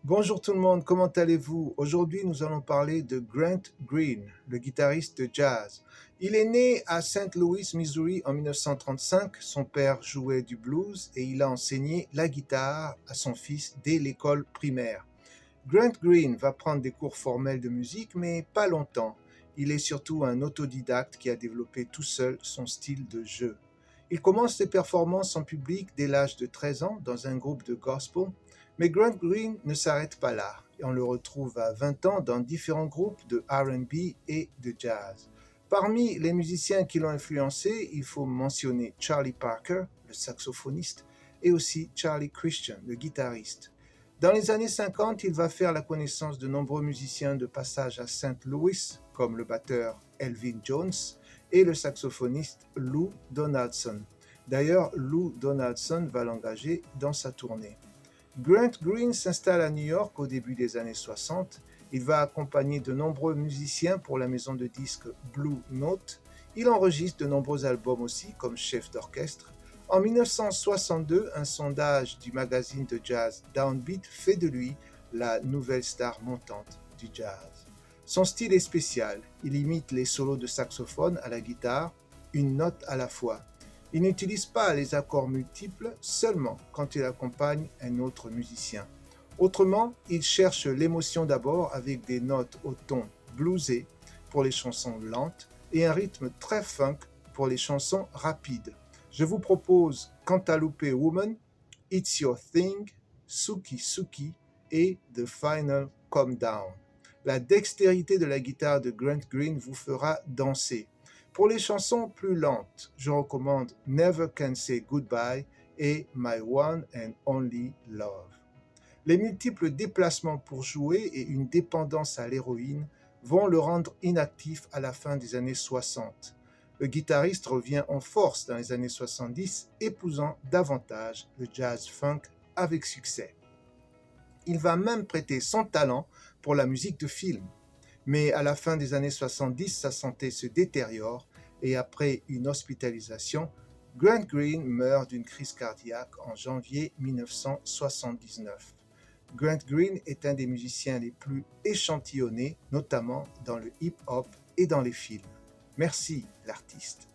Bonjour tout le monde, comment allez-vous? Aujourd'hui, nous allons parler de Grant Green, le guitariste de jazz. Il est né à Saint Louis, Missouri en 1935. Son père jouait du blues et il a enseigné la guitare à son fils dès l'école primaire. Grant Green va prendre des cours formels de musique, mais pas longtemps. Il est surtout un autodidacte qui a développé tout seul son style de jeu. Il commence ses performances en public dès l'âge de 13 ans dans un groupe de gospel, mais Grant Green ne s'arrête pas là et on le retrouve à 20 ans dans différents groupes de R&B et de jazz. Parmi les musiciens qui l'ont influencé, il faut mentionner Charlie Parker, le saxophoniste, et aussi Charlie Christian, le guitariste. Dans les années 50, il va faire la connaissance de nombreux musiciens de passage à Saint Louis, comme le batteur Elvin Jones et le saxophoniste Lou Donaldson. D'ailleurs, Lou Donaldson va l'engager dans sa tournée. Grant Green s'installe à New York au début des années 60. Il va accompagner de nombreux musiciens pour la maison de disques Blue Note. Il enregistre de nombreux albums aussi comme chef d'orchestre. En 1962, un sondage du magazine de jazz Downbeat fait de lui la nouvelle star montante du jazz. Son style est spécial. Il imite les solos de saxophone à la guitare, une note à la fois. Il n'utilise pas les accords multiples seulement quand il accompagne un autre musicien. Autrement, il cherche l'émotion d'abord avec des notes au ton bluesé pour les chansons lentes et un rythme très funk pour les chansons rapides. Je vous propose Cantaloupe Woman, It's Your Thing, Suki Suki et The Final Come Down. La dextérité de la guitare de Grant Green vous fera danser. Pour les chansons plus lentes, je recommande Never Can Say Goodbye et My One and Only Love. Les multiples déplacements pour jouer et une dépendance à l'héroïne vont le rendre inactif à la fin des années 60. Le guitariste revient en force dans les années 70, épousant davantage le jazz funk avec succès. Il va même prêter son talent pour la musique de film. Mais à la fin des années 70, sa santé se détériore et après une hospitalisation, Grant Green meurt d'une crise cardiaque en janvier 1979. Grant Green est un des musiciens les plus échantillonnés, notamment dans le hip-hop et dans les films. Merci l'artiste.